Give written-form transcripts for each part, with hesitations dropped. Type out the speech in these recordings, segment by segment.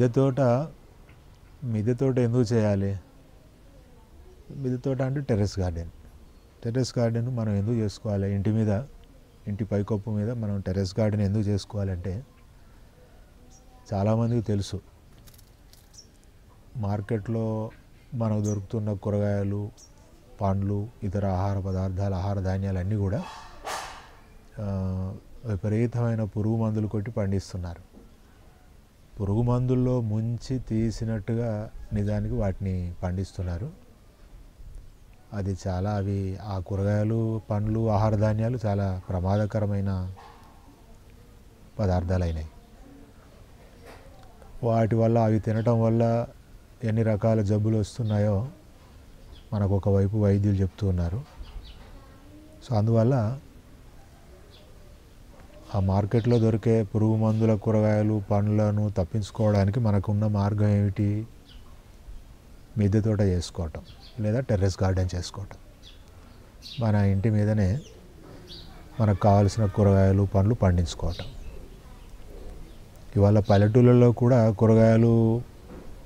మిద్దె తోట ఎందుకు చేయాలి? మిద్దె తోట అంటే టెర్రస్ గార్డెన్ మనం ఎందుకు చేసుకోవాలి? ఇంటి పైకప్పు మీద మనం టెర్రస్ గార్డెన్ ఎందుకు చేసుకోవాలంటే, చాలామందికి తెలుసు, మార్కెట్లో మనకు దొరుకుతున్న కూరగాయలు, పండ్లు, ఇతర ఆహార ధాన్యాలు అన్నీ కూడా విపరీతమైన పురుగు మందులు కొట్టి పండిస్తున్నారు. పురుగు మందుల్లో ముంచి తీసినట్టుగా నిజానికి వాటిని పండిస్తున్నారు. అది చాలా ఆ కూరగాయలు, పండ్లు, ఆహార ధాన్యాలు చాలా ప్రమాదకరమైన పదార్థాలు అయినాయి. వాటి వల్ల అవి తినటం వల్ల ఎన్ని రకాల జబ్బులు వస్తున్నాయో మనకు ఒకవైపు వైద్యులు చెప్తూ ఉన్నారు. సో అందువల్ల ఆ మార్కెట్లో దొరికే పురుగు మందుల కూరగాయలు, పండ్లను తప్పించుకోవడానికి మనకున్న మార్గం ఏమిటి? మిద్దె తోట చేసుకోవటం లేదా టెర్రస్ గార్డెన్ చేసుకోవటం. మన ఇంటి మీదనే మనకు కావాల్సిన కూరగాయలు, పండ్లు పండించుకోవటం. ఇవాళ పల్లెటూళ్ళలో కూడా కూరగాయలు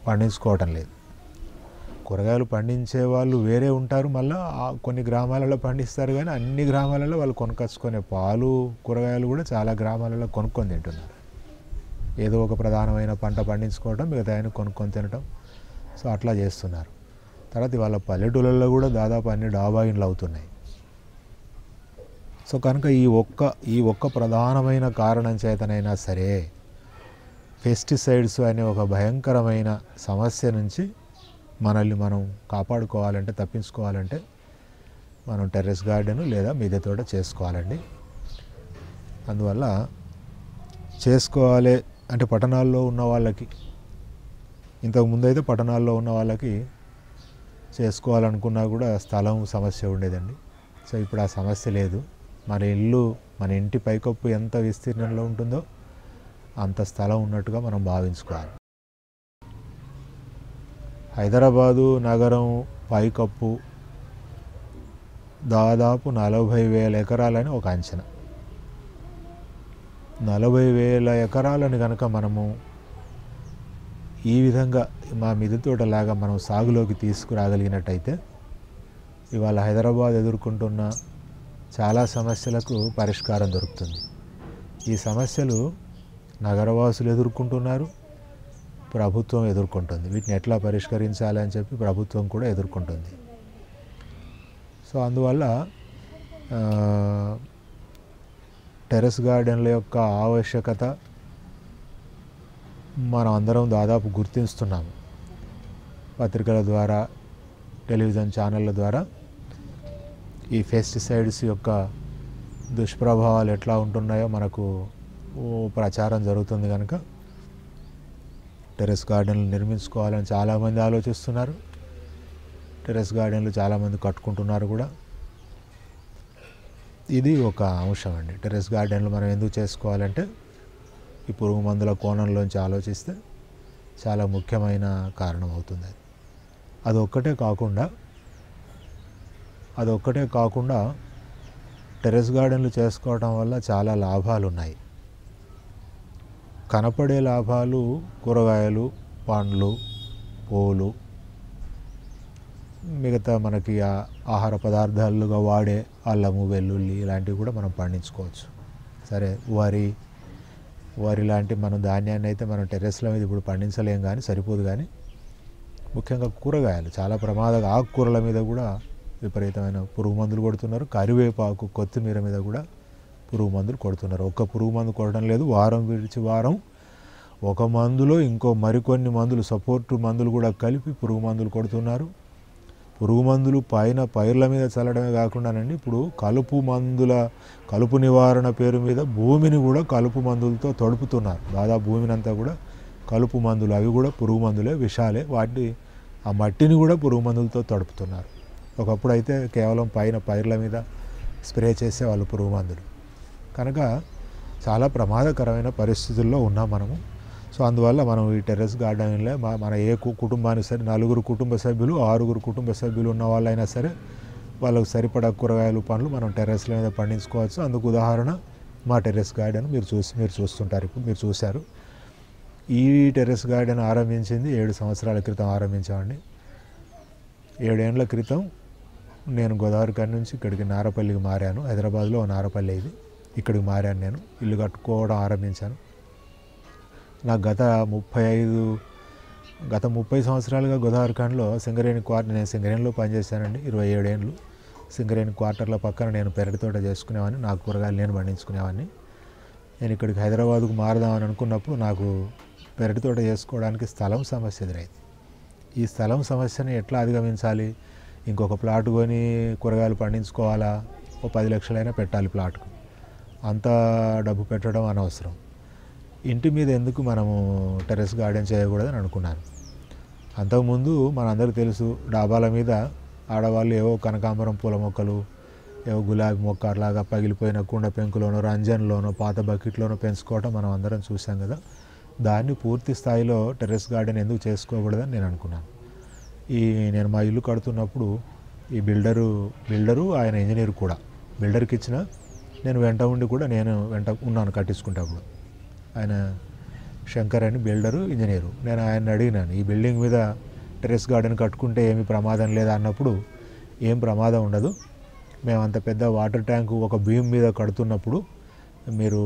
పండించుకోవటం లేదు. కూరగాయలు పండించే వాళ్ళు వేరే ఉంటారు, మళ్ళీ కొన్ని గ్రామాలలో పండిస్తారు, కానీ అన్ని గ్రామాలలో వాళ్ళు కొనుకొచ్చుకునే పాలు, కూరగాయలు కూడా చాలా గ్రామాలలో కొనుక్కొని తింటున్నారు. ఏదో ఒక ప్రధానమైన పంట పండించుకోవటం, మిగతా ఆయన కొనుక్కొని తినటం. సో అట్లా చేస్తున్నారు. తర్వాత ఇవాళ పల్లెటూళ్ళలో కూడా దాదాపు అన్ని డాబా ఇండ్లు అవుతున్నాయి. సో కనుక ఈ ఒక్క ప్రధానమైన కారణం చేతనైనా సరే పెస్టిసైడ్స్ అనే ఒక భయంకరమైన సమస్య నుంచి మనల్ని మనం కాపాడుకోవాలంటే, తప్పించుకోవాలంటే మనం టెర్రస్ గార్డెన్ లేదా మిద్దె తోట చేసుకోవాలండి. అందువల్ల చేసుకోవాలి అంటే పట్టణాల్లో ఉన్న వాళ్ళకి, ఇంతకుముందు అయితే పట్టణాల్లో ఉన్న వాళ్ళకి చేసుకోవాలనుకున్నా కూడా స్థలం సమస్య ఉండేదండి. సో ఇప్పుడు ఆ సమస్య లేదు. మన ఇంటి పైకప్పు ఎంత విస్తీర్ణంలో ఉంటుందో అంత స్థలం ఉన్నట్టుగా మనం భావించుకోవాలి. హైదరాబాదు నగరం పైకప్పు దాదాపు 40,000 ఎకరాలని ఒక అంచనా. 40,000 ఎకరాలని కనుక మనము ఈ విధంగా మా మిద్దె తోటలాగా మనం సాగులోకి తీసుకురాగలిగినట్టయితే ఇవాళ హైదరాబాద్ ఎదుర్కొంటున్న చాలా సమస్యలకు పరిష్కారం దొరుకుతుంది. ఈ సమస్యలు నగరవాసులు ఎదుర్కొంటున్నారు, ప్రభుత్వం ఎదుర్కొంటుంది. వీటిని ఎట్లా పరిష్కరించాలని చెప్పి ప్రభుత్వం కూడా ఎదుర్కొంటుంది. సో అందువల్ల టెర్రస్ గార్డెన్ల యొక్క ఆవశ్యకత మనం అందరం దాదాపు గుర్తిస్తున్నాము. పత్రికల ద్వారా, టెలివిజన్ ఛానళ్ళ ద్వారా ఈ పెస్టిసైడ్స్ యొక్క దుష్ప్రభావాలు ఎట్లా ఉంటున్నాయో మనకు ప్రచారం జరుగుతుంది. కనుక టెర్రస్ గార్డెన్లు నిర్మించుకోవాలని చాలామంది ఆలోచిస్తున్నారు. టెర్రస్ గార్డెన్లు చాలామంది కట్టుకుంటున్నారు కూడా. ఇది ఒక అంశం అండి. టెర్రస్ గార్డెన్లు మనం ఎందుకు చేసుకోవాలంటే ఈ పురుగు మందుల కోణంలోంచి ఆలోచిస్తే చాలా ముఖ్యమైన కారణం అవుతుంది. అదొక్కటే కాకుండా టెర్రస్ గార్డెన్లు చేసుకోవడం వల్ల చాలా లాభాలు ఉన్నాయి. కనపడే లాభాలు కూరగాయలు, పండ్లు, పూలు, మిగతా మనకి ఆహార పదార్థాలుగా వాడే అల్లము, వెల్లుల్లి ఇలాంటివి కూడా మనం పండించుకోవచ్చు. సరే, వరి లాంటి మనం ధాన్యాన్ని అయితే మనం టెర్రస్ల మీద ఇప్పుడు పండించలేం, కానీ సరిపోదు. కానీ ముఖ్యంగా కూరగాయలు చాలా ఆకుకూరల మీద కూడా విపరీతమైన పురుగు మందులు కొడుతున్నారు. కరివేపాకు, కొత్తిమీర మీద కూడా పురుగు మందులు కొడుతున్నారు. ఒక్క పురుగు మందు కొట్టడం లేదు, వారం విడిచి వారం ఒక మందులో ఇంకో మరికొన్ని మందులు, సపోర్టు మందులు కూడా కలిపి పురుగు మందులు కొడుతున్నారు. పురుగు మందులు పైర్ల మీద చల్లడమే కాకుండానండి, ఇప్పుడు కలుపు నివారణ పేరు మీద భూమిని కూడా కలుపు మందులతో తడుపుతున్నారు. దాదాపు భూమిని అంతా కూడా కలుపు మందులు, అవి కూడా పురుగు మందులే, విషాలే. ఆ మట్టిని కూడా పురుగు మందులతో తడుపుతున్నారు. ఒకప్పుడు అయితే కేవలం పైర్ల మీద స్ప్రే చేసేవాళ్ళు పురుగు మందులు. కనుక చాలా ప్రమాదకరమైన పరిస్థితుల్లో ఉన్నాం మనము. సో అందువల్ల మనం ఈ టెర్రస్ గార్డెన్లో మన కుటుంబానికి సరే 4 కుటుంబ సభ్యులు, 6 కుటుంబ సభ్యులు ఉన్న వాళ్ళైనా సరే వాళ్ళకు సరిపడా కూరగాయలు, పండ్లు మనం టెర్రస్ల మీద పండించుకోవచ్చు. అందుకు ఉదాహరణ మా టెర్రస్ గార్డెన్ మీరు చూస్తుంటారు. ఇప్పుడు మీరు చూశారు. ఈ టెర్రస్ గార్డెన్ ఆరంభించింది 7 సంవత్సరాల క్రితం ఆరంభించామండి. 7 ఏళ్ల క్రితం నేను గోదావరిఖని నుంచి ఇక్కడికి నారపల్లికి మారాను. హైదరాబాద్లో నారపల్లి ఇది. ఇక్కడికి మారాను, నేను ఇల్లు కట్టుకోవడం ఆరంభించాను. నాకు గత 30 సంవత్సరాలుగా గోదావరిఖనిలో సింగరేణి క్వార్టర్, నేను సింగరేణిలో పనిచేశానండి 27 ఏళ్ళు. సింగరేణి క్వార్టర్ల పక్కన నేను పెరటి తోట చేసుకునేవాడిని, నాకు కూరగాయలు నేను పండించుకునేవాడిని. నేను ఇక్కడికి హైదరాబాద్కు మారదామని అనుకున్నప్పుడు నాకు పెరటి తోట చేసుకోవడానికి స్థలం సమస్య ఎదురైంది. ఈ స్థలం సమస్యని ఎట్లా అధిగమించాలి? ఇంకొక ప్లాట్ కొని కూరగాయలు పండించుకోవాలా? ఓ 10 లక్షలైనా పెట్టాలి ప్లాట్కు. అంత డబ్బు పెట్టడం అనవసరం. ఇంటి మీద ఎందుకు మనము టెర్రస్ గార్డెన్ చేయకూడదని అనుకున్నాను. అంతకుముందు మనందరికీ తెలుసు, డాబాల మీద ఆడవాళ్ళు ఏవో కనకాంబరం పూల మొక్కలు, ఏవో గులాబీ మొక్క అట్లాగా పగిలిపోయిన కుండ పెంకులోనో, రంజన్లోనో, పాత బకెట్లోనో పెంచుకోవటం మనం అందరం చూసాం కదా. దాన్ని పూర్తి స్థాయిలో టెర్రస్ గార్డెన్ ఎందుకు చేసుకోకూడదని నేను అనుకున్నాను. నేను మా ఇల్లు కడుతున్నప్పుడు ఈ బిల్డరు ఆయన ఇంజనీర్ కూడా, బిల్డర్కి ఇచ్చిన నేను వెంట ఉండి కూడా నేను వెంట ఉన్నాను కట్టించుకుంటప్పుడు. ఆయన శంకర్ అని బిల్డరు, ఇంజనీరు. నేను ఆయన అడిగినాను, ఈ బిల్డింగ్ మీద టెర్రస్ గార్డెన్ కట్టుకుంటే ఏమి ప్రమాదం లేదా అన్నప్పుడు, ఏం ప్రమాదం ఉండదు, మేము అంత పెద్ద వాటర్ ట్యాంకు ఒక బీమ్ మీద కడుతున్నప్పుడు మీరు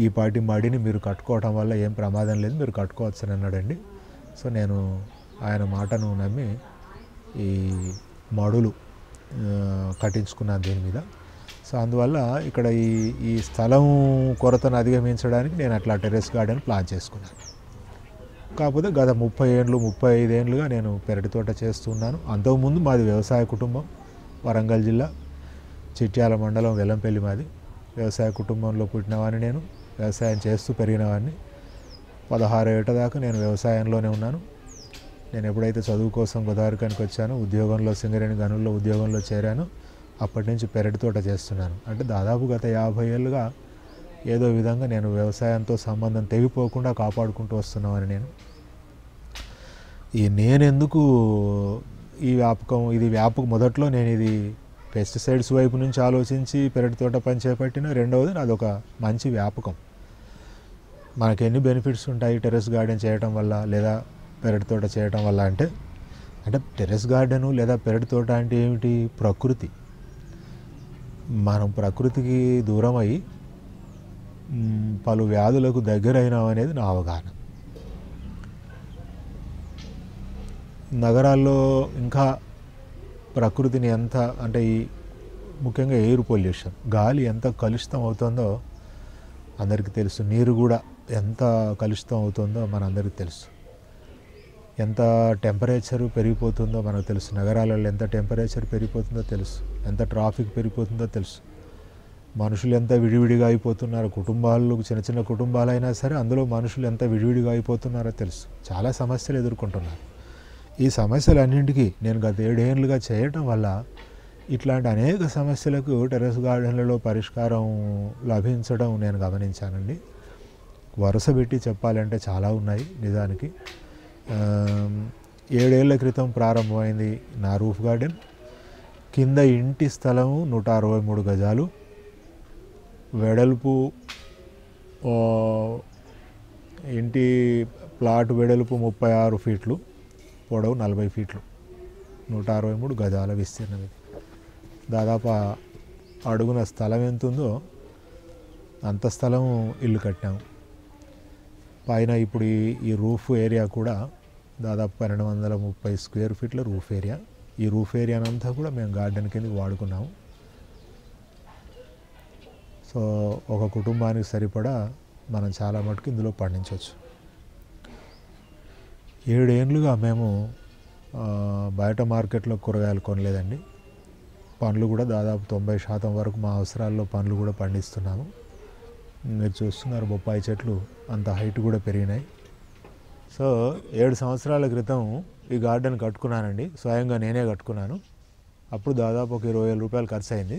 ఈ పాటి మడిని మీరు కట్టుకోవటం వల్ల ఏం ప్రమాదం లేదు, మీరు కట్టుకోవచ్చు అని అన్నాడండి. సో నేను ఆయన మాటను నమ్మి ఈ మడులు కట్టించుకున్నాను దీని మీద. సో అందువల్ల ఇక్కడ ఈ స్థలం కొరతను అధిగమించడానికి నేను అట్లా టెర్రస్ గార్డెన్ ప్లాన్ చేసుకున్నాను. కాకపోతే గత 35 ఏళ్ళుగా నేను పెరటి తోట చేస్తున్నాను. అంతకుముందు మాది వ్యవసాయ కుటుంబం, వరంగల్ జిల్లా చిట్యాల మండలం వెల్లంపల్లి మాది. వ్యవసాయ కుటుంబంలో పుట్టినవాడిని, నేను వ్యవసాయం చేస్తూ పెరిగినవాడిని. 16 ఏళ్ల దాకా నేను వ్యవసాయంలోనే ఉన్నాను. నేను ఎప్పుడైతే చదువు కోసం గోదావరిఖనికి వచ్చానో, ఉద్యోగంలో సింగరేణి గనుల్లో ఉద్యోగంలో చేరానో, అప్పటి నుంచి పెరటి తోట చేస్తున్నాను. అంటే దాదాపు గత 50 ఏళ్ళుగా ఏదో విధంగా నేను వ్యవసాయంతో సంబంధం తెగిపోకుండా కాపాడుకుంటూ వస్తున్నామని నేనెందుకు ఇది వ్యాపకం మొదట్లో నేను ఇది పెస్టిసైడ్స్ వైపు నుంచి ఆలోచించి పెరటి తోట పని చేపట్టిన. రెండవది అదొక మంచి వ్యాపకం. మనకి ఎన్ని బెనిఫిట్స్ ఉంటాయి టెర్రస్ గార్డెన్ చేయటం వల్ల లేదా పెరటి తోట చేయటం వల్ల అంటే టెర్రస్ గార్డెను లేదా పెరటి తోట అంటే ఏమిటి? ప్రకృతి. మనం ప్రకృతికి దూరమై పలు వ్యాధులకు దగ్గరైనాం అనేది నా అవగాహన. నగరాల్లో ఇంకా ప్రకృతిని ఎంత అంటే ముఖ్యంగా ఎయిర్ పొల్యూషన్, గాలి ఎంత కలుషితం అవుతుందో అందరికీ తెలుసు. నీరు కూడా ఎంత కలుషితం అవుతుందో మనందరికీ తెలుసు. ఎంత టెంపరేచర్ పెరిగిపోతుందో మనకు తెలుసు. నగరాలలో ఎంత టెంపరేచర్ పెరిగిపోతుందో తెలుసు. ఎంత ట్రాఫిక్ పెరిగిపోతుందో తెలుసు. మనుషులు ఎంత విడివిడిగా అయిపోతున్నారు. కుటుంబాలు చిన్న చిన్న కుటుంబాలైనా సరే అందులో మనుషులు ఎంత విడివిడిగా అయిపోతున్నారో తెలుసు. చాలా సమస్యలు ఎదుర్కొంటున్నారు. ఈ సమస్యలన్నింటికీ నేను గత 7 ఏళ్ళుగా చేయటం వల్ల ఇట్లాంటి అనేక సమస్యలకు టెర్రస్ గార్డెన్లలో పరిష్కారం లభించడం నేను గమనించానండి. వరుస పెట్టి చెప్పాలంటే చాలా ఉన్నాయి నిజానికి. 7 ఏళ్ల క్రితం ప్రారంభమైంది నా రూఫ్ గార్డెన్. కింద ఇంటి స్థలము 163 గజాలు, వెడల్పు ఇంటి ప్లాట్ వెడల్పు 36 ఫీట్లు, పొడవు 40 ఫీట్లు, 163 గజాల విస్తీర్ణం. ఇది దాదాపు అడుగున స్థలం ఎంత ఉందో అంత స్థలం ఇల్లు కట్టాము. పైన ఇప్పుడు ఈ రూఫ్ ఏరియా కూడా దాదాపు 1230 స్క్వేర్ ఫీట్ల రూఫ్ ఏరియా. ఈ రూఫ్ ఏరియానంతా కూడా మేము గార్డెన్ కిందకి వాడుకున్నాము. సో ఒక కుటుంబానికి సరిపడా మనం చాలా మటుకు ఇందులో పండించవచ్చు. 7 ఏళ్ళుగా మేము బయట మార్కెట్లో కూరగాయలు కొనలేదండి. పండ్లు కూడా దాదాపు 90% వరకు మా అవసరాల్లో పండ్లు కూడా పండిస్తున్నాము. మీరు చూస్తున్నారు బొప్పాయి చెట్లు అంత హైట్ కూడా పెరిగినాయి. సో 7 సంవత్సరాల క్రితం ఈ గార్డెన్ కట్టుకున్నానండి. స్వయంగా నేనే కట్టుకున్నాను. అప్పుడు దాదాపు ఒక 20,000 రూపాయలు ఖర్చు అయింది.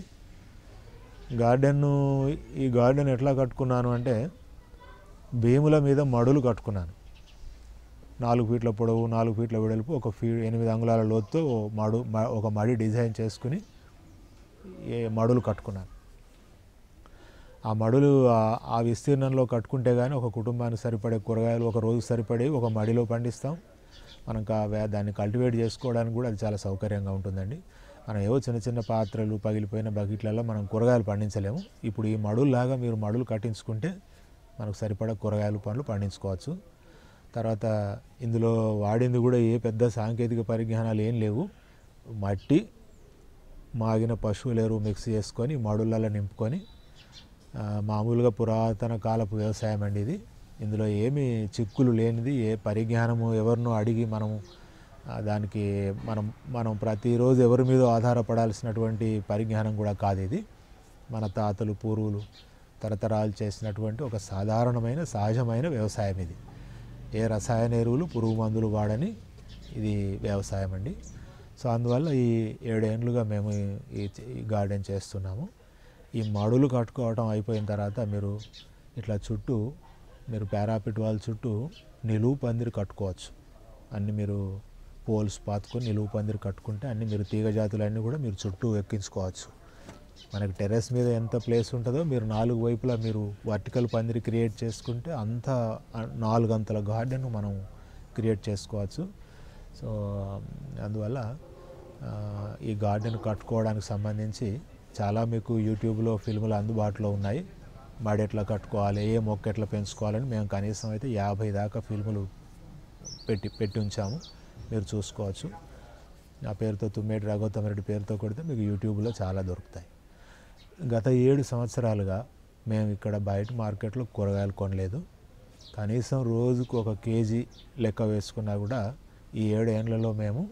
ఈ గార్డెన్ ఎట్లా కట్టుకున్నాను అంటే భీముల మీద మడులు కట్టుకున్నాను. 4 ఫీట్ల పొడవు, 4 ఫీట్ల వెడల్పు, 8 అంగుళాల లోతుతో ఒక మడి డిజైన్ చేసుకుని మడులు కట్టుకున్నాను. ఆ మడులు ఆ విస్తీర్ణంలో కట్టుకుంటే కానీ ఒక కుటుంబానికి సరిపడే కూరగాయలు ఒక రోజు సరిపడే ఒక మడిలో పండిస్తాం. మనం దాన్ని కల్టివేట్ చేసుకోవడానికి కూడా అది చాలా సౌకర్యంగా ఉంటుందండి. మనం ఏవో చిన్న చిన్న పాత్రలు పగిలిపోయిన బకెట్లలో మనం కూరగాయలు పండించలేము. ఇప్పుడు ఈ మడుల్లాగా మీరు మడులు కట్టించుకుంటే మనకు సరిపడా కూరగాయలు పండ్లు పండించుకోవచ్చు. తర్వాత ఇందులో వాడింది కూడా ఏ పెద్ద సాంకేతిక పరిజ్ఞానాలు ఏం లేవు. మట్టి, మాగిన పశువుల ఎరువు మిక్స్ చేసుకొని మడులలో నింపుకొని మామూలుగా పురాతన కాలపు వ్యవసాయం అండి ఇది. ఇందులో ఏమీ చిక్కులు లేనిది, ఏ పరిజ్ఞానము ఎవరినో అడిగి దానికి మనం ప్రతిరోజు ఎవరి మీద ఆధారపడాల్సినటువంటి పరిజ్ఞానం కూడా కాదు ఇది. మన తాతలు పూర్వులు తరతరాలు చేసినటువంటి ఒక సాధారణమైన సహజమైన వ్యవసాయం ఇది. ఏ రసాయన ఎరువులు పురుగు మందులు వాడని ఇది వ్యవసాయం అండి. సో అందువల్ల ఈ 7 ఏళ్ళుగా మేము ఈ గార్డెన్ చేస్తున్నాము. ఈ మడులు కట్టుకోవటం అయిపోయిన తర్వాత మీరు ఇట్లా చుట్టూ మీరు పారాపిట్ వాల్ చుట్టూ నిలువు పందిరి కట్టుకోవచ్చు. అన్నీ మీరు పోల్స్ పాతుకొని నిలువు పందిరి కట్టుకుంటే అన్నీ మీరు తీగ జాతులన్నీ కూడా మీరు చుట్టూ ఎక్కించుకోవచ్చు. మనకి టెర్రస్ మీద ఎంత ప్లేస్ ఉంటుందో మీరు 4 వైపులా మీరు వర్టికల్ పందిరి క్రియేట్ చేసుకుంటే అంత 4 అంతల గార్డెన్ మనం క్రియేట్ చేసుకోవచ్చు. సో అందువల్ల ఈ గార్డెన్ కట్టుకోవడానికి సంబంధించి చాలా మీకు యూట్యూబ్లో ఫిల్ములు అందుబాటులో ఉన్నాయి. మడి ఎట్లా కట్టుకోవాలి, ఏ మొక్క ఎట్లా పెంచుకోవాలని మేము కనీసం అయితే 50 దాకా ఫిల్ములు పెట్టి ఉంచాము. మీరు చూసుకోవచ్చు. నా పేరుతో తుమ్మేటి రాఘవతమిరెడ్డి పేరుతో కొడితే మీకు యూట్యూబ్లో చాలా దొరుకుతాయి. గత 7 సంవత్సరాలుగా మేము ఇక్కడ బయట మార్కెట్లో కూరగాయలు కొనలేదు. కనీసం రోజుకు 1 కేజీ లెక్క వేసుకున్నా కూడా ఈ 7 ఏళ్లలో మేము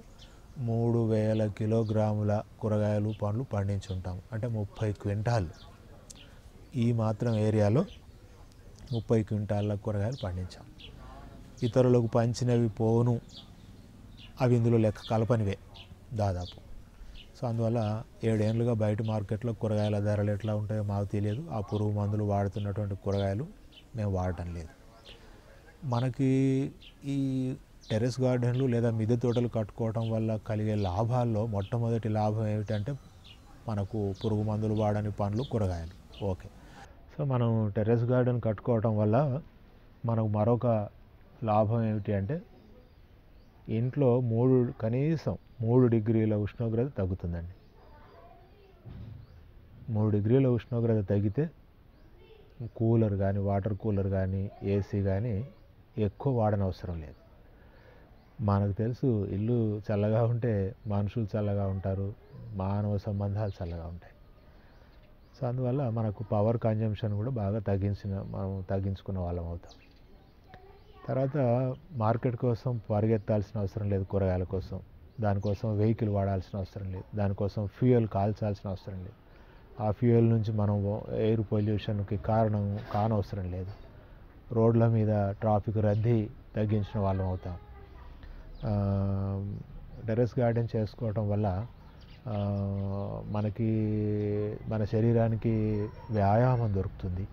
3000 కిలోగ్రాముల కూరగాయలు పండ్లు పండించుంటాము. అంటే 30 క్వింటాళ్ళు. ఈ మాత్రం ఏరియాలో 30 క్వింటాళ్ళ కూరగాయలు పండించాం. ఇతరులకు పంచినవి పోను, అవి ఇందులో లెక్క కలపనివే దాదాపు. సో అందువల్ల 7 ఏళ్ళుగా బయట మార్కెట్లో కూరగాయల ధరలు ఎట్లా ఉంటాయో మాకు తెలియదు. ఆ పురుగు మందులు వాడుతున్నటువంటి కూరగాయలు మేము వాడటం లేదు. మనకి ఈ టెర్రస్ గార్డెన్లు లేదా మిద్దె తోటలు కట్టుకోవటం వల్ల కలిగే లాభాల్లో మొట్టమొదటి లాభం ఏమిటంటే మనకు పురుగు మందులు వాడని పండ్లు, కూరగాయలు. ఓకే. సో మనం టెర్రస్ గార్డెన్ కట్టుకోవటం వల్ల మనకు మరొక లాభం ఏమిటి అంటే ఇంట్లో కనీసం 3 డిగ్రీల ఉష్ణోగ్రత తగ్గుతుందండి. 3 డిగ్రీల ఉష్ణోగ్రత తగ్గితే కూలర్ కానీ, వాటర్ కూలర్ కానీ, ఏసీ కానీ ఎక్కువ వాడనవసరం లేదు. మనకు తెలుసు ఇల్లు చల్లగా ఉంటే మనుషులు చల్లగా ఉంటారు, మానవ సంబంధాలు చల్లగా ఉంటాయి. సో అందువల్ల మనకు పవర్ కన్జంప్షన్ కూడా బాగా మనం తగ్గించుకున్న వాళ్ళం అవుతాం. తర్వాత మార్కెట్ కోసం పరిగెత్తాల్సిన అవసరం లేదు. కూరగాయల కోసం దానికోసం వెహికల్ వాడాల్సిన అవసరం లేదు. దానికోసం ఫ్యూయల్ కాల్చాల్సిన అవసరం లేదు. ఆ ఫ్యూయల్ నుంచి మనం ఎయిర్ పొల్యూషన్కి కానవసరం లేదు. రోడ్ల మీద ట్రాఫిక్ రద్దీ తగ్గించిన వాళ్ళం అవుతాం. టెర్రస్ గార్డెన్ చేసుకోవటం వల్ల మన శరీరానికి వ్యాయామం దొరుకుతుంది.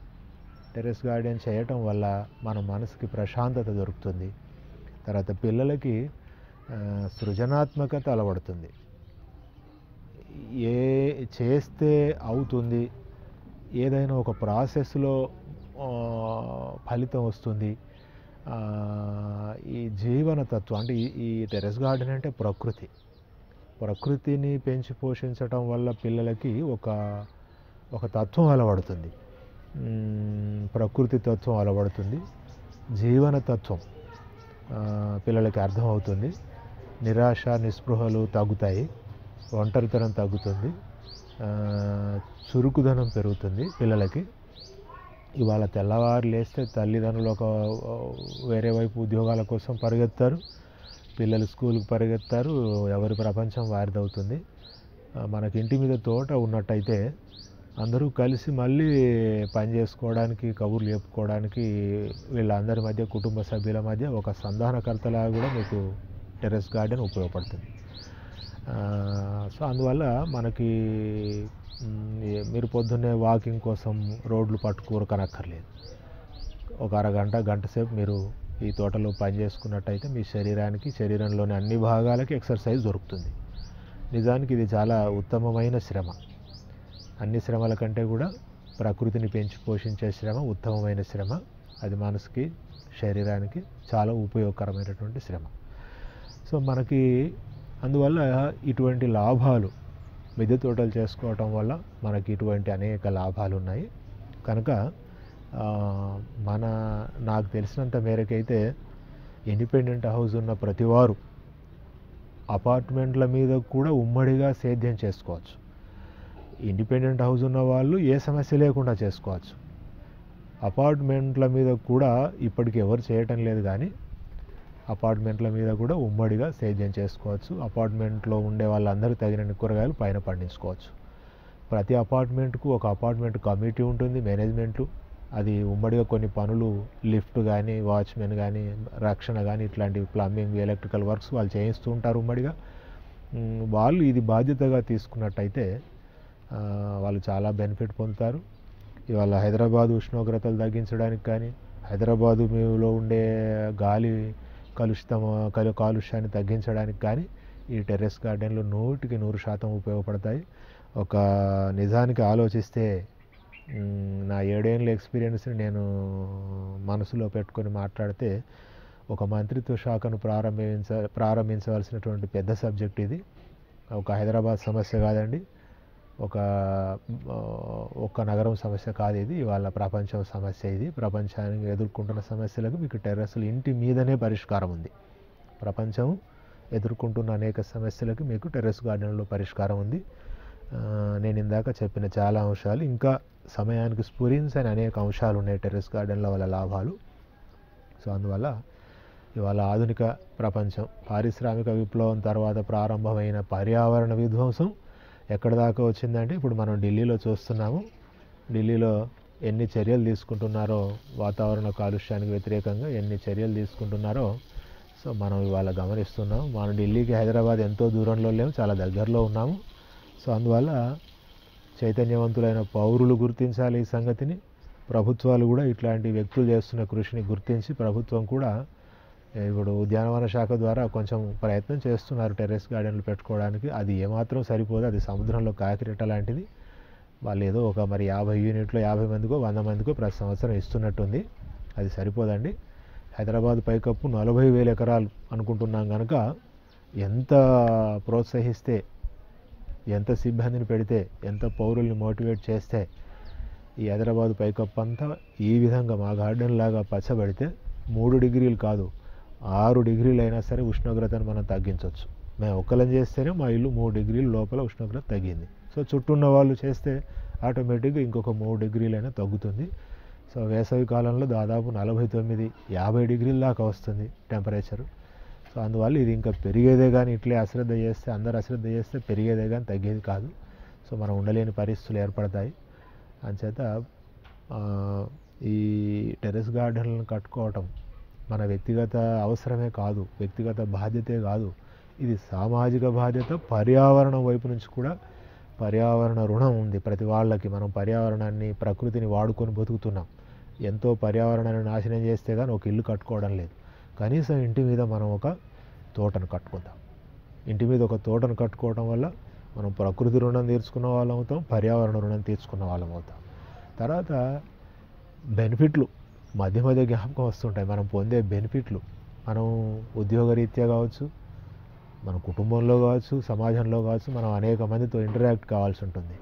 టెర్రస్ గార్డెన్ చేయటం వల్ల మన మనసుకి ప్రశాంతత దొరుకుతుంది. తర్వాత పిల్లలకి సృజనాత్మకత అలవడుతుంది. చేస్తే అవుతుంది, ఏదైనా ఒక ప్రాసెస్లో ఫలితం వస్తుంది. ఈ జీవనతత్వం అంటే ఈ టెర్రస్ గార్డెన్ అంటే ప్రకృతిని పెంచి పోషించటం వల్ల పిల్లలకి ఒక తత్వం అలవడుతుంది. ప్రకృతి తత్వం అలవడుతుంది. జీవన తత్వం పిల్లలకి అర్థమవుతుంది. నిరాశ నిస్పృహలు తగ్గుతాయి. ఒంటరితనం తగ్గుతుంది. చురుకుదనం పెరుగుతుంది పిల్లలకి. ఇవాళ తెల్లవారు లేస్తే తల్లిదండ్రులు వేరే వైపు ఉద్యోగాల కోసం పరిగెత్తారు, పిల్లలు స్కూల్కి పరిగెత్తారు, ఎవరి ప్రపంచం వారిదవుతుంది. మనకి ఇంటి మీద తోట ఉన్నట్టయితే అందరూ కలిసి మళ్ళీ పని చేసుకోవడానికి, కబుర్లు చెప్పుకోవడానికి వీళ్ళందరి మధ్య, కుటుంబ సభ్యుల మధ్య ఒక సంధానకర్తలాగా కూడా మీకు టెర్రస్ గార్డెన్ ఉపయోగపడుతుంది. సో అందువల్ల మనకి మీరు పొద్దున్నే వాకింగ్ కోసం రోడ్లు పట్టుకోరకనక్కర్లేదు. ఒక అరగంట, గంట సేపు మీరు ఈ తోటలో పని చేసుకున్నట్టయితే మీ శరీరంలోని అన్ని భాగాలకి ఎక్సర్సైజ్ దొరుకుతుంది. నిజానికి ఇది చాలా ఉత్తమమైన శ్రమ. అన్ని శ్రమల కంటే కూడా ప్రకృతిని పెంచి పోషించే శ్రమ ఉత్తమమైన శ్రమ. అది మనసుకి, శరీరానికి చాలా ఉపయోగకరమైనటువంటి శ్రమ. సో మనకి అందువల్ల ఇటువంటి లాభాలు, మిద్దె తోటలు చేసుకోవటం వల్ల మనకి ఇటువంటి అనేక లాభాలు ఉన్నాయి. కనుక నాకు తెలిసినంత మేరకైతే ఇండిపెండెంట్ హౌస్ ఉన్న ప్రతివారు అపార్ట్మెంట్ల మీద కూడా ఉమ్మడిగా సేద్యం చేసుకోవచ్చు. ఇండిపెండెంట్ హౌస్ ఉన్న వాళ్ళు ఏ సమస్య లేకుండా చేసుకోవచ్చు. అపార్ట్మెంట్ల మీద కూడా ఇప్పటికి ఎవరు చేయటం లేదు, కానీ అపార్ట్మెంట్ల మీద కూడా ఉమ్మడిగా సేద్యం చేసుకోవచ్చు. అపార్ట్మెంట్లో ఉండే వాళ్ళందరూ తగినన్ని కూరగాయలు పైన పండించుకోవచ్చు. ప్రతి అపార్ట్మెంట్కు ఒక అపార్ట్మెంట్ కమిటీ ఉంటుంది, మేనేజ్మెంట్లు. అది ఉమ్మడిగా కొన్ని పనులు, లిఫ్ట్ కానీ, వాచ్మెన్ కానీ, రక్షణ కానీ, ఇట్లాంటి ప్లంబింగ్, ఎలక్ట్రికల్ వర్క్స్ వాళ్ళు చేయిస్తూ ఉంటారు ఉమ్మడిగా. వాళ్ళు ఇది బాధ్యతగా తీసుకున్నట్టయితే వాళ్ళు చాలా బెనిఫిట్ పొందుతారు. ఇవాళ హైదరాబాదు ఉష్ణోగ్రతలు తగ్గించడానికి కానీ, హైదరాబాదులో ఉండే గాలి కాలుష్యాన్ని తగ్గించడానికి కానీ ఈ టెర్రస్ గార్డెన్లు 100% ఉపయోగపడతాయి. ఒక నిజానికి ఆలోచిస్తే నా 7 ఏళ్ళ ఎక్స్పీరియన్స్ని నేను మనసులో పెట్టుకొని మాట్లాడితే, ఒక మంత్రిత్వ శాఖను ప్రారంభించవలసినటువంటి పెద్ద సబ్జెక్ట్ ఇది. ఒక హైదరాబాద్ సమస్య కాదండి, ఒక నగరం సమస్య కాదు ఇది. ఇవాళ ప్రపంచం సమస్య ఇది. ప్రపంచానికి ఎదుర్కొంటున్న సమస్యలకు మీకు టెర్రస్లు ఇంటి మీదనే పరిష్కారం ఉంది. ప్రపంచం ఎదుర్కొంటున్న అనేక సమస్యలకు మీకు టెర్రస్ గార్డెన్లో పరిష్కారం ఉంది. నేను ఇందాక చెప్పిన చాలా అంశాలు, ఇంకా సమయానికి స్ఫురించని అనేక అంశాలు ఉన్నాయి టెర్రస్ గార్డెన్ల వల్ల లాభాలు. సో అందువల్ల ఇవాళ ఆధునిక ప్రపంచం, పారిశ్రామిక విప్లవం తర్వాత ప్రారంభమైన పర్యావరణ విధ్వంసం ఎక్కడి దాకా వచ్చిందంటే, ఇప్పుడు మనం ఢిల్లీలో చూస్తున్నాము. ఢిల్లీలో ఎన్ని చర్యలు తీసుకుంటున్నారో, వాతావరణ కాలుష్యానికి వ్యతిరేకంగా ఎన్ని చర్యలు తీసుకుంటున్నారో సో మనం ఇవాళ గమనిస్తున్నాం. మనం ఢిల్లీకి, హైదరాబాద్ ఎంతో దూరంలో లేము, చాలా దగ్గరలో ఉన్నాము. సో అందువల్ల చైతన్యవంతులైన పౌరులు గుర్తించాలి ఈ సంగతిని. ప్రభుత్వాలు కూడా ఇట్లాంటి వ్యక్తులు చేస్తున్న కృషిని గుర్తించి, ప్రభుత్వం కూడా ఇప్పుడు ఉద్యానవన శాఖ ద్వారా కొంచెం ప్రయత్నం చేస్తున్నారు టెర్రస్ గార్డెన్లు పెట్టుకోవడానికి. అది ఏమాత్రం సరిపోదు, అది సముద్రంలో కాకిరెట్ట లాంటిది. వాళ్ళు ఏదో ఒక 50 యూనిట్లు 50 మందికో 100 మందికో ప్రతి సంవత్సరం ఇస్తున్నట్టుంది. అది సరిపోదండి. హైదరాబాద్ పైకప్పు 40,000 ఎకరాలు అనుకుంటున్నాం కనుక ఎంత ప్రోత్సహిస్తే, ఎంత సిబ్బందిని పెడితే, ఎంత పౌరుల్ని మోటివేట్ చేస్తే ఈ హైదరాబాద్ పైకప్పు అంతా ఈ విధంగా మా గార్డెన్ లాగా పచ్చబడితే 3 డిగ్రీలు కాదు 6 డిగ్రీలు అయినా సరే ఉష్ణోగ్రతను మనం తగ్గించవచ్చు. మేము ఒక్కలం చేస్తేనే మా ఇల్లు 3 డిగ్రీల లోపల ఉష్ణోగ్రత తగ్గింది. సో చుట్టూ ఉన్న వాళ్ళు చేస్తే ఆటోమేటిక్గా ఇంకొక 3 డిగ్రీలైనా తగ్గుతుంది. సో వేసవి కాలంలో దాదాపు 49-50 డిగ్రీల దాకా వస్తుంది టెంపరేచరు. సో అందువల్ల ఇది ఇంకా పెరిగేదే కానీ, ఇట్లే అశ్రద్ధ చేస్తే, అందరు అశ్రద్ధ చేస్తే పెరిగేదే కానీ తగ్గేది కాదు. సో మనం ఉండలేని పరిస్థితులు ఏర్పడతాయి. అంచేత ఈ టెర్రస్ గార్డెన్లను కట్టుకోవటం మన వ్యక్తిగత అవసరమే కాదు, వ్యక్తిగత బాధ్యతే కాదు, ఇది సామాజిక బాధ్యత. పర్యావరణం వైపు నుంచి కూడా పర్యావరణ రుణం ఉంది ప్రతి వాళ్ళకి. మనం పర్యావరణాన్ని, ప్రకృతిని వాడుకొని బతుకుతున్నాం. ఎంతో పర్యావరణాన్ని నాశనం చేస్తే కానీ ఒక ఇల్లు కట్టుకోవడం లేదు. కనీసం ఇంటి మీద మనం ఒక తోటను కట్టుకుందాం. ఇంటి మీద ఒక తోటను కట్టుకోవడం వల్ల మనం ప్రకృతి రుణం తీర్చుకున్న వాళ్ళం అవుతాం, పర్యావరణ రుణం తీర్చుకున్న వాళ్ళం అవుతాం. తర్వాత బెనిఫిట్లు మధ్య మధ్య జ్ఞాపకం వస్తుంటాయి. మనం పొందే బెనిఫిట్లు, మనం ఉద్యోగరీత్యా కావచ్చు, మన కుటుంబంలో కావచ్చు, సమాజంలో కావచ్చు, మనం అనేక మందితో ఇంటరాక్ట్ కావాల్సి ఉంటుంది.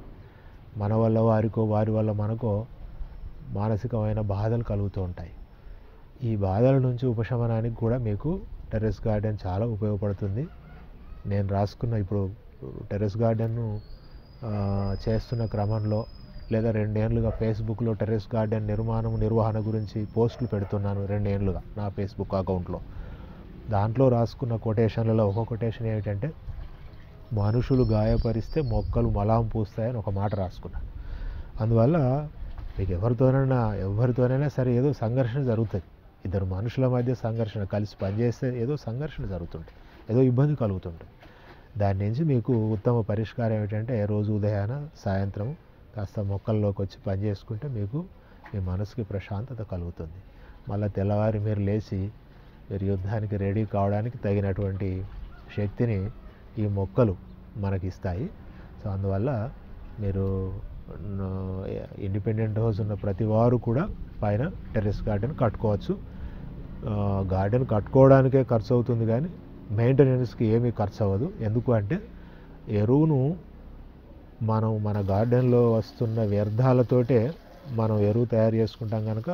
మన వల్ల వారికో, వారి వల్ల మనకో మానసికమైన బాధలు కలుగుతూ ఉంటాయి. ఈ బాధల నుంచి ఉపశమనానికి కూడా మీకు టెర్రస్ గార్డెన్ చాలా ఉపయోగపడుతుంది. నేను రాసుకున్న ఇప్పుడు టెర్రస్ గార్డెన్ను చేస్తున్న క్రమంలో, లేదా 2 ఏళ్ళుగా ఫేస్బుక్లో టెర్రస్ గార్డెన్ నిర్వహణ గురించి పోస్టులు పెడుతున్నాను 2 ఏళ్ళుగా నా ఫేస్బుక్ అకౌంట్లో. దాంట్లో రాసుకున్న కొటేషన్లలో ఒక కొటేషన్ ఏమిటంటే, మనుషులు గాయపరిస్తే మొక్కలు మలాం పూస్తాయని ఒక మాట రాసుకున్నాను. అందువల్ల మీకు ఎవరితోనైనా సరే ఏదో సంఘర్షణ జరుగుతుంది. ఇద్దరు మనుషుల మధ్య సంఘర్షణ, కలిసి పనిచేస్తే ఏదో సంఘర్షణ జరుగుతుంటుంది, ఏదో ఇబ్బంది కలుగుతుంటుంది. దాని నుంచి మీకు ఉత్తమ పరిష్కారం ఏమిటంటే, రోజు ఉదయాన సాయంత్రం కాస్త మొక్కల్లోకి వచ్చి పని చేసుకుంటే మీకు మీ మనసుకి ప్రశాంతత కలుగుతుంది. మళ్ళీ తెల్లవారి మీరు లేచి మీరు యుద్ధానికి రెడీ కావడానికి తగినటువంటి శక్తిని ఈ మొక్కలు మనకి ఇస్తాయి. సో అందువల్ల మీరు ఇండిపెండెంట్ హౌస్ ఉన్న ప్రతి వారు కూడా పైన టెర్రస్ గార్డెన్ కట్టుకోవచ్చు. గార్డెన్ కట్టుకోవడానికే ఖర్చు అవుతుంది కానీ మెయింటెనెన్స్కి ఏమీ ఖర్చు అవ్వదు. ఎందుకు అంటే ఎరువును మనం మన గార్డెన్లో వస్తున్న వ్యర్థాలతోటే మనం ఎరువు తయారు చేసుకుంటాం కనుక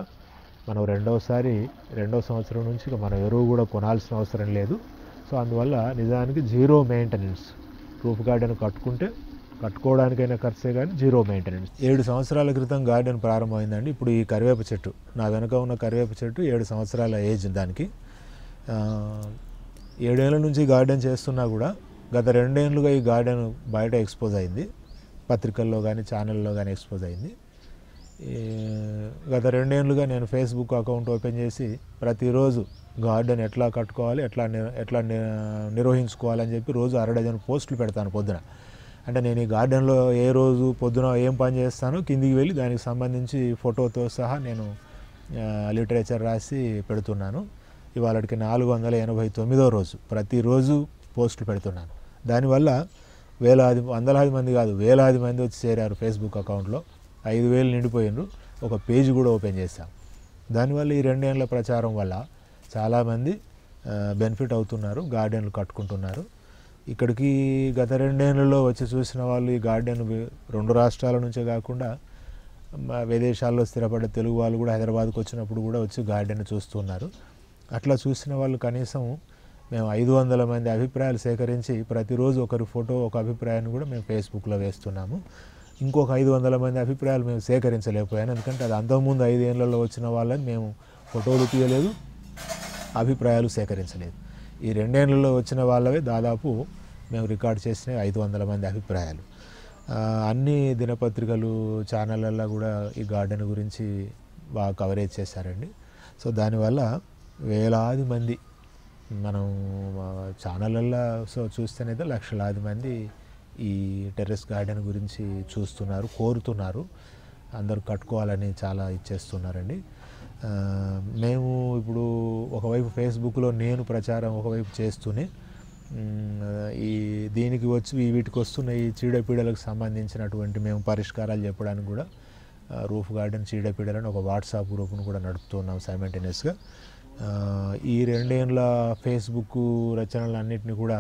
మనం రెండో సంవత్సరం నుంచి మనం ఎరువు కూడా కొనాల్సిన అవసరం లేదు. సో అందువల్ల నిజానికి జీరో మెయింటెనెన్స్. రూఫ్ గార్డెన్ కట్టుకోవడానికైనా ఖర్చే కానీ జీరో మెయింటెనెన్స్. 7 సంవత్సరాల క్రితం గార్డెన్ ప్రారంభమైందండి. ఇప్పుడు ఈ కరివేప చెట్టు, నా వెనక ఉన్న కరివేప చెట్టు 7 సంవత్సరాల ఏజ్ దానికి. 7 ఏళ్ళ నుంచి గార్డెన్ చేస్తున్నా కూడా గత 2 ఏళ్ళుగా ఈ గార్డెన్ బయట ఎక్స్పోజ్ అయింది, పత్రికల్లో కానీ ఛానల్లో కానీ ఎక్స్పోజ్ అయింది. గత 2 ఏళ్ళుగా నేను ఫేస్బుక్ అకౌంట్ ఓపెన్ చేసి ప్రతిరోజు గార్డెన్ ఎట్లా కట్టుకోవాలి, ఎట్లా నిర్వహించుకోవాలని చెప్పి రోజు 6 డజన్ పోస్టులు పెడతాను పొద్దున. అంటే నేను ఈ గార్డెన్లో ఏ రోజు పొద్దున ఏం పని చేస్తానో కిందికి వెళ్ళి దానికి సంబంధించి ఫోటోతో సహా నేను లిటరేచర్ రాసి పెడుతున్నాను. ఇవాళకి 489వ రోజు ప్రతిరోజు పోస్టులు పెడుతున్నాను. దానివల్ల వందలాది మంది కాదు, వేలాది మంది వచ్చి చేరారు ఫేస్బుక్ అకౌంట్లో. 5,000 నిండిపోయినారు. ఒక పేజ్ కూడా ఓపెన్ చేశాం. దానివల్ల ఈ 2 ఏళ్ళ ప్రచారం వల్ల చాలామంది బెనిఫిట్ అవుతున్నారు, గార్డెన్లు కట్టుకుంటున్నారు. ఇక్కడికి గత 2 ఏళ్ళలో వచ్చి చూసిన వాళ్ళు ఈ గార్డెన్ 2 రాష్ట్రాల నుంచే కాకుండా విదేశాల్లో స్థిరపడ్డ తెలుగు వాళ్ళు కూడా హైదరాబాద్కి వచ్చినప్పుడు కూడా వచ్చి గార్డెన్ చూస్తున్నారు. అట్లా చూసిన వాళ్ళు కనీసం మేము 500 మంది అభిప్రాయాలు సేకరించి ప్రతిరోజు ఒకరి ఫోటో, ఒక అభిప్రాయాన్ని కూడా మేము ఫేస్బుక్లో వేస్తున్నాము. ఇంకొక 500 మంది అభిప్రాయాలు మేము సేకరించలేకపోయాను. ఎందుకంటే అది అంతకుముందు 5 ఏళ్లలో వచ్చిన వాళ్ళని మేము ఫోటోలు తీయలేదు, అభిప్రాయాలు సేకరించలేదు. ఈ 2 ఏళ్లలో వచ్చిన వాళ్ళవే దాదాపు మేము రికార్డ్ చేసిన 500 మంది అభిప్రాయాలు. అన్ని దినపత్రికలు, ఛానళ్ళల్లో కూడా ఈ గార్డెన్ గురించి బాగా కవరేజ్ చేశారండి. సో దానివల్ల వేలాది మంది మనం ఛానళ్ళల్లో చూస్తేనైతే లక్షలాది మంది ఈ టెర్రస్ గార్డెన్ గురించి చూస్తున్నారు, కోరుతున్నారు, అందరూ కట్టుకోవాలని చాలా ఇచ్చేస్తున్నారండి. మేము ఇప్పుడు ఒకవైపు ఫేస్బుక్లో నేను ప్రచారం ఒకవైపు చేస్తూనే వీటికి వస్తున్న ఈ చీడపీడలకు సంబంధించినటువంటి మేము పరిష్కారాలు చెప్పడానికి కూడా రూఫ్ గార్డెన్ చీడపీడలని ఒక వాట్సాప్ గ్రూప్ను కూడా నడుపుతున్నాం సైమల్టేనియస్గా. ఈ 2 ఏళ్ళ ఫేస్బుక్ రచనలన్నింటినీ కూడా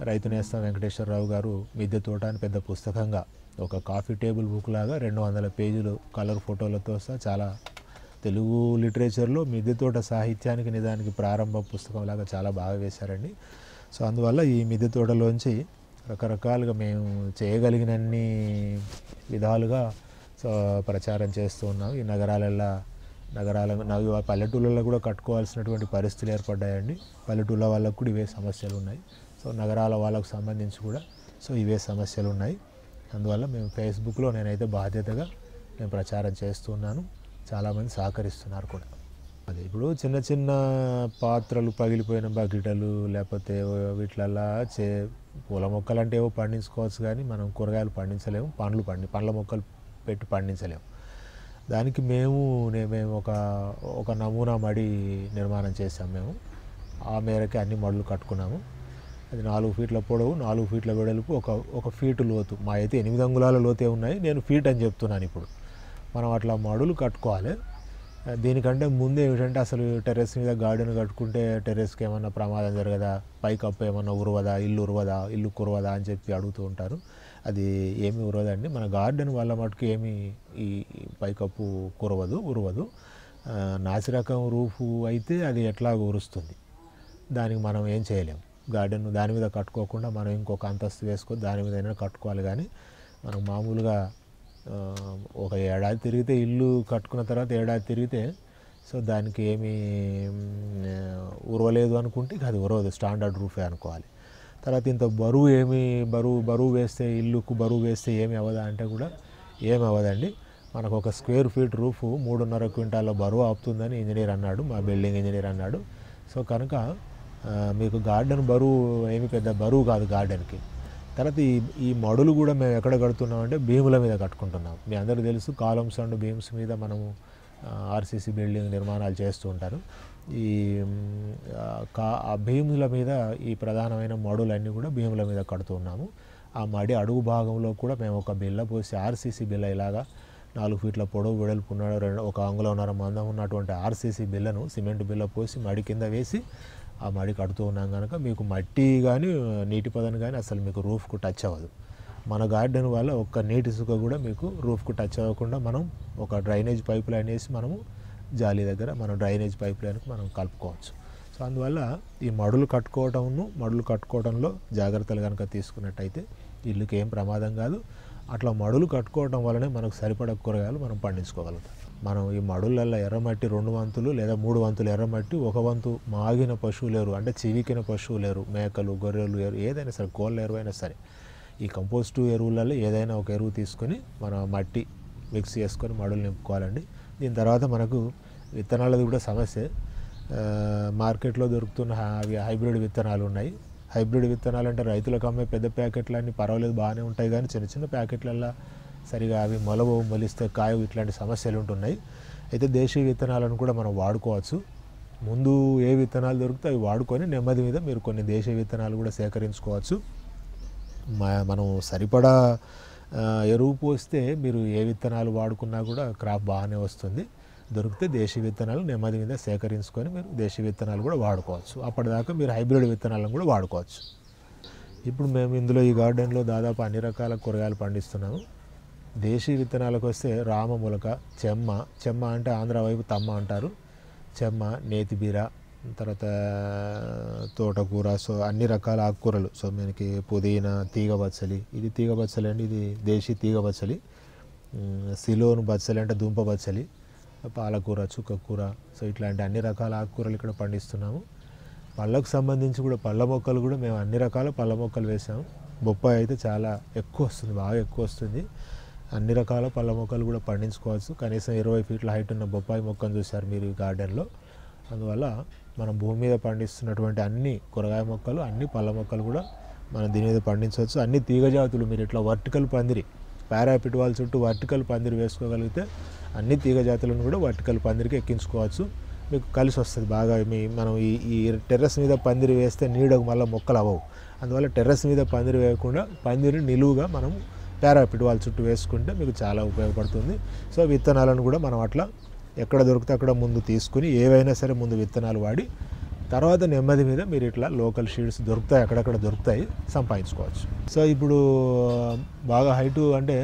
రైతు నేస్తం వెంకటేశ్వరరావు గారు మిద్దె తోట అని పెద్ద పుస్తకంగా, ఒక కాఫీ టేబుల్ బుక్ లాగా 200 పేజీలు కలర్ ఫోటోలతో సహా చాలా తెలుగు లిటరేచర్లో మిద్దె తోట సాహిత్యానికి నిజానికి ప్రారంభ పుస్తకం లాగా చాలా బాగా వేశారండి. సో అందువల్ల ఈ మిద్దె తోటలోంచి రకరకాలుగా మేము చేయగలిగినన్ని విధాలుగా ప్రచారం చేస్తూ ఉన్నాం. ఈ పల్లెటూళ్ళలో కూడా కట్టుకోవాల్సినటువంటి పరిస్థితులు ఏర్పడ్డాయండి. పల్లెటూళ్ళ వాళ్ళకు కూడా ఇవే సమస్యలు ఉన్నాయి. సో నగరాల వాళ్ళకు సంబంధించి కూడా ఇవే సమస్యలు ఉన్నాయి. అందువల్ల మేము ఫేస్బుక్లో నేనైతే బాధ్యతగా నేను ప్రచారం చేస్తున్నాను. చాలామంది సహకరిస్తున్నారు కూడా. అదే ఇప్పుడు చిన్న చిన్న పాత్రలు, పగిలిపోయిన బకెటలు, లేకపోతే వీటిలల్లా పూల మొక్కలు అంటే ఏవో పండించుకోవచ్చు కానీ మనం కూరగాయలు పండించలేము, పండ్ల మొక్కలు పెట్టి పండించలేము. దానికి మేము ఒక నమూనా మడి నిర్మాణం చేసాము. మేము ఆ మేరకి అన్ని మడులు కట్టుకున్నాము. అది 4 ఫీట్ల పొడవు, 4 ఫీట్ల వెడల్పు, ఒక ఫీటు లోతు. మా అయితే 8 అంగుళాల లోతే ఉన్నాయి, నేను ఫీట్ అని చెప్తున్నాను. ఇప్పుడు మనం అట్లా మడులు కట్టుకోవాలి. దీనికంటే ముందు ఏమిటంటే అసలు టెర్రస్ మీద గార్డెన్ కట్టుకుంటే టెర్రస్కి ఏమన్నా ప్రమాదం జరగదా, పైకప్పు ఏమన్నా ఉరవదా, ఇల్లు కురవదా అని చెప్పి అడుగుతూ ఉంటారు. అది ఏమీ ఉరవదండి. మన గార్డెన్ వల్ల మటుకు ఏమీ ఈ పైకప్పు ఉరవదు. నాసిరకం రూఫు అయితే అది ఎట్లాగో ఉరుస్తుంది. దానికి మనం ఏం చేయలేము. గార్డెన్ దాని మీద కట్టుకోకుండా మనం ఇంకొక అంతస్తు వేసుకొని దాని మీద అయినా కట్టుకోవాలి. కానీ మనం మామూలుగా ఒక ఏడాది తిరిగితే, ఇల్లు కట్టుకున్న తర్వాత ఏడాది తిరిగితే దానికి ఏమీ ఉరవలేదు అనుకుంటే అది ఉరవదు, స్టాండర్డ్ రూఫే అనుకోవాలి. తర్వాత ఇంత బరువు వేస్తే, ఇల్లుకు బరువు వేస్తే ఏమి అవ్వదా అంటే కూడా ఏమి అవ్వదండి. మనకు ఒక స్క్వేర్ ఫీట్ రూఫ్ 3.5 క్వింటాల బరువు ఆపుతుందని ఇంజనీర్ అన్నాడు, మా బిల్డింగ్ ఇంజనీర్ అన్నాడు. సో కనుక మీకు గార్డెన్ బరువు ఏమి పెద్ద బరువు కాదు గార్డెన్కి. తర్వాత ఈ మడులు కూడా మేము ఎక్కడ కడుతున్నామంటే భీముల మీద కట్టుకుంటున్నాం. మీ అందరికీ తెలుసు, కాలమ్స్ అండ్ బీమ్స్ మీద మనము ఆర్సీసీ బిల్డింగ్ నిర్మాణాలు చేస్తూ ఉంటారు. ఆ భీముల మీద ఈ ప్రధానమైన మడులన్నీ కూడా భీముల మీద కడుతూ ఉన్నాము. ఆ మడి అడుగు భాగంలో కూడా మేము ఒక బిల్ల పోసి ఆర్సీసీ బిల్ల ఇలాగా 4 ఫీట్ల పొడవు వెడల్పు ఉన్న 1 అంగుళంన్నర మందం ఉన్నటువంటి ఆర్సీసీ బిల్లను సిమెంట్ బిల్ల పోసి మడి కింద వేసి ఆ మడి కడుతూ ఉన్నాం కనుక మీకు మట్టి కానీ నీటి పదను కానీ అసలు మీకు రూఫ్కు టచ్ అవ్వదు. మన గార్డెన్ వల్ల ఒక్క నీటి సుక్క కూడా మీకు రూఫ్కు టచ్ అవ్వకుండా మనం ఒక డ్రైనేజ్ పైప్ లైన్ వేసి మనము జాలి దగ్గర మనం డ్రైనేజ్ పైప్ లైన్కి మనం కలుపుకోవచ్చు. సో అందువల్ల ఈ మడులు కట్టుకోవడంలో జాగ్రత్తలు కనుక తీసుకున్నట్టయితే ఇల్లుకి ఏం ప్రమాదం కాదు. అట్లా మడులు కట్టుకోవడం వల్లనే మనకు సరిపడ కూరగాయలు మనం పండించుకోగలుగుతాం. మనం ఈ మడులల్లో ఎర్రమట్టి 2 వంతులు లేదా 3 వంతులు ఎర్రమట్టి, 1 వంతు మాగిన పశువుల ఎరువు అంటే చివికిన పశువుల ఎరువు, మేకలు గొర్రెలు ఎరువు ఏదైనా సరే, కోళ్ళ ఎరువు అయినా సరే, ఈ కంపోస్టు ఎరువులలో ఏదైనా ఒక ఎరువు తీసుకొని మన మట్టి మిక్స్ చేసుకొని మడులు నింపుకోవాలండి. దీని తర్వాత మనకు విత్తనాలది కూడా సమస్య. మార్కెట్లో దొరుకుతున్న అవి హైబ్రిడ్ విత్తనాలు ఉన్నాయి. హైబ్రిడ్ విత్తనాలు అంటే రైతులకు అమ్మే పెద్ద ప్యాకెట్లు అన్నీ పర్వాలేదు, బాగానే ఉంటాయి. కానీ చిన్న చిన్న ప్యాకెట్లలో సరిగా అవి మొలిస్తే కాయవు, ఇట్లాంటి సమస్యలు ఉంటున్నాయి. అయితే దేశీయ విత్తనాలను కూడా మనం వాడుకోవచ్చు. ముందు ఏ విత్తనాలు దొరికితే అవి వాడుకొని నెమ్మది మీద మీరు కొన్ని దేశీయ విత్తనాలు కూడా సేకరించుకోవచ్చు. మనం సరిపడా ఎరువు పోస్తే మీరు ఏ విత్తనాలు వాడుకున్నా కూడా క్రాప్ బాగానే వస్తుంది. దొరికితే దేశీయ విత్తనాలు నెమ్మది మీద సేకరించుకొని మీరు దేశీయ విత్తనాలు కూడా వాడుకోవచ్చు. అప్పటిదాకా మీరు హైబ్రిడ్ విత్తనాలను కూడా వాడుకోవచ్చు. ఇప్పుడు మేము ఇందులో ఈ గార్డెన్లో దాదాపు అన్ని రకాల కూరగాయలు పండిస్తున్నాము. దేశీయ విత్తనాలకు వస్తే రామములక, చెమ్మ అంటే ఆంధ్ర వైపు తమ్మ అంటారు, చెమ్మ, నేతిబీర, తర్వాత తోటకూర, సో అన్ని రకాల ఆకుకూరలు. సో మనకి పుదీనా, తీగ బచ్చలి, ఇది తీగ బచ్చలి అండి, ఇది దేశీ తీగ బచ్చలి. సిలోను బచ్చలి అంటే దుంప బచ్చలి, పాలకూర, చుక్కకూర, సో ఇట్లాంటి అన్ని రకాల ఆకుకూరలు ఇక్కడ పండిస్తున్నాము. పళ్ళకు సంబంధించి కూడా పళ్ళ మొక్కలు కూడా మేము అన్ని రకాల పళ్ళ మొక్కలు వేసాము. బొప్పాయి అయితే చాలా ఎక్కువ వస్తుంది, బాగా ఎక్కువ వస్తుంది. అన్ని రకాల పళ్ళ మొక్కలు కూడా పండించుకోవచ్చు. కనీసం 20 ఫీట్ల హైట్ ఉన్న బొప్పాయి మొక్కను చూశారు మీరు ఈ గార్డెన్లో. అందువల్ల మనం భూమి మీద పండిస్తున్నటువంటి అన్ని కూరగాయ మొక్కలు, అన్ని పళ్ళ మొక్కలు కూడా మనం దీని మీద పండించవచ్చు. అన్ని తీగ జాతులు మీరు ఇట్లా వర్టికల్ పందిరి, పారాపిట్ వాల్ చుట్టూ వర్టికల్ పందిరి వేసుకోగలిగితే అన్ని తీగ జాతులను కూడా వర్టికల్ పందిరికి ఎక్కించుకోవచ్చు. మీకు కలిసి వస్తుంది బాగా. మనం ఈ టెర్రస్ మీద పందిరి వేస్తే నీడకు మళ్ళీ మొక్కలు అవ్వవు. అందువల్ల టెర్రస్ మీద పందిరి వేయకుండా పందిరి నిలువుగా మనం పారాపిట్ వాల్ చుట్టూ వేసుకుంటే మీకు చాలా ఉపయోగపడుతుంది. సో విత్తనాలను కూడా మనం అట్లా ఎక్కడ దొరికితే అక్కడ ముందు తీసుకుని ఏవైనా సరే ముందు విత్తనాలు వాడి తర్వాత నెమ్మది మీద మీరు ఇట్లా లోకల్ షీడ్స్ దొరుకుతాయి, అక్కడక్కడ దొరుకుతాయి, సంపాదించుకోవచ్చు. సో ఇప్పుడు బాగా హైటు అంటే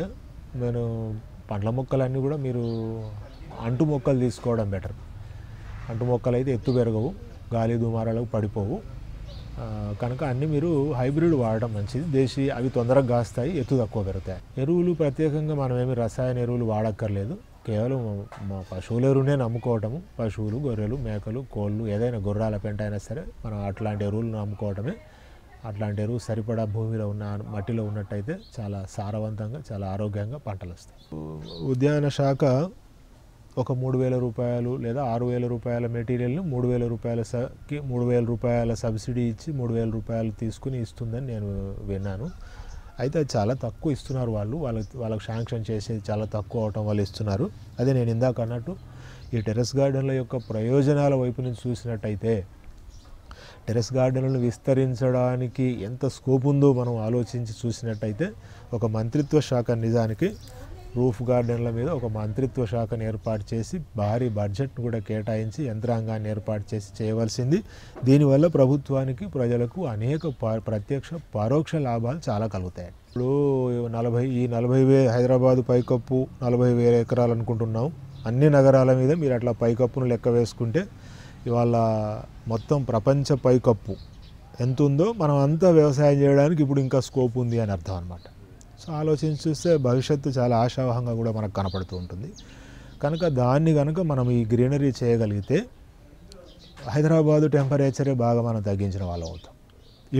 నేను పండ్ల మొక్కలన్నీ కూడా మీరు అంటు మొక్కలు తీసుకోవడం బెటర్. అంటు మొక్కలు అయితే ఎత్తు పెరగవు, గాలి దుమారాలకు పడిపోవు. కనుక అన్నీ మీరు హైబ్రిడ్ వాడడం మంచిది. దేశీ అవి తొందరగా కాస్తాయి, ఎత్తు తక్కువ పెరుగుతాయి. ఎరువులు ప్రత్యేకంగా మనం ఏమి రసాయన ఎరువులు వాడక్కర్లేదు. కేవలం మా పశువుల ఎరువునే నమ్ముకోవటము. పశువులు, గొర్రెలు, మేకలు, కోళ్ళు, ఏదైనా గుర్రాల పెంట అయినా సరే మనం అట్లాంటి ఎరువులు నమ్ముకోవటమే. అట్లాంటి ఎరువు సరిపడా భూమిలో ఉన్న మట్టిలో ఉన్నట్టయితే చాలా సారవంతంగా, చాలా ఆరోగ్యంగా పంటలు వస్తాయి. ఉద్యాన శాఖ ఒక 3,000 రూపాయలు లేదా 6,000 రూపాయల మెటీరియల్ని 3,000 రూపాయల సబ్సిడీ ఇచ్చి 3,000 రూపాయలు తీసుకుని ఇస్తుందని నేను విన్నాను. అయితే అది చాలా తక్కువ ఇస్తున్నారు వాళ్ళకి శాంక్షన్ చేసేది చాలా తక్కువ అవటం వల్ల ఇస్తున్నారు. అదే నేను ఇందాక అన్నట్టు ఈ టెర్రస్ గార్డెన్ల యొక్క ప్రయోజనాల వైపు నుంచి చూసినట్టయితే టెర్రస్ గార్డెన్లను విస్తరించడానికి ఎంత స్కోప్ ఉందో మనం ఆలోచించి చూసినట్టయితే ఒక మంత్రిత్వ శాఖ నిజానికి రూఫ్ గార్డెన్ల మీద ఒక మంత్రిత్వ శాఖను ఏర్పాటు చేసి భారీ బడ్జెట్ను కూడా కేటాయించి యంత్రాంగాన్ని ఏర్పాటు చేసి చేయవలసింది. దీనివల్ల ప్రభుత్వానికి, ప్రజలకు అనేక ప్రత్యక్ష పరోక్ష లాభాలు చాలా కలుగుతాయి. ఇప్పుడు 40,000 హైదరాబాదు పైకప్పు 40,000 ఎకరాలు అనుకుంటున్నాం. అన్ని నగరాల మీద మీరు అట్లా పైకప్పును లెక్క వేసుకుంటే ఇవాళ మొత్తం ప్రపంచ పైకప్పు ఎంత ఉందో మనం అంతా వ్యవసాయం చేయడానికి ఇప్పుడు ఇంకా స్కోప్ ఉంది అని అర్థం అన్నమాట. సో ఆలోచించి చూస్తే భవిష్యత్తు చాలా ఆశావహంగా కూడా మనకు కనపడుతూ ఉంటుంది. కనుక దాన్ని కనుక మనం ఈ గ్రీనరీ చేయగలిగితే హైదరాబాదు టెంపరేచరే బాగా మనం తగ్గించిన వాళ్ళం అవుతాం.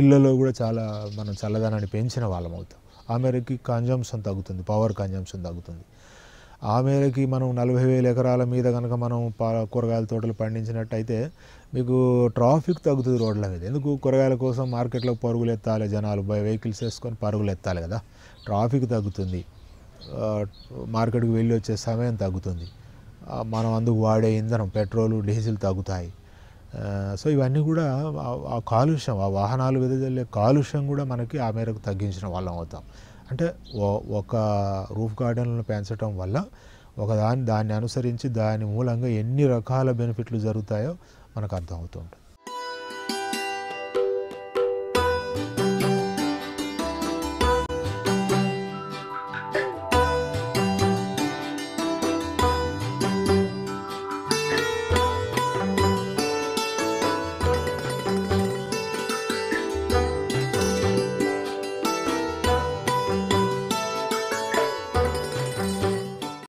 ఇళ్లలో కూడా చాలా మనం చల్లదనాన్ని పెంచిన వాళ్ళం అవుతాం. ఆ మేరకి కన్జంప్షన్ తగ్గుతుంది, పవర్ కన్జంప్షన్ తగ్గుతుంది. ఆ మేరకి మనం 40,000 ఎకరాల మీద కనుక మనం కూరగాయల తోటలు పండించినట్టయితే మీకు ట్రాఫిక్ తగ్గుతుంది రోడ్ల మీద. ఎందుకు? కూరగాయల కోసం మార్కెట్లో పరుగులు ఎత్తాలి, జనాలు వెహికల్స్ వేసుకొని పరుగులు ఎత్తాలి కదా. ట్రాఫిక్ తగ్గుతుంది, మార్కెట్కి వెళ్ళి వచ్చే సమయం తగ్గుతుంది, మనం అందుకు వాడే ఇంధనం పెట్రోలు, డీజిల్ తగ్గుతాయి. సో ఇవన్నీ కూడా ఆ కాలుష్యం, ఆ వాహనాలు వెదజల్లే కాలుష్యం కూడా మనకి ఆ మేరకు తగ్గించిన వాళ్ళం అవుతాం. అంటే ఒక రూఫ్ గార్డెన్లను పెంచడం వల్ల దాన్ని అనుసరించి దాని మూలంగా ఎన్ని రకాల బెనిఫిట్లు జరుగుతాయో మనకు అర్థమవుతూ ఉంటుంది.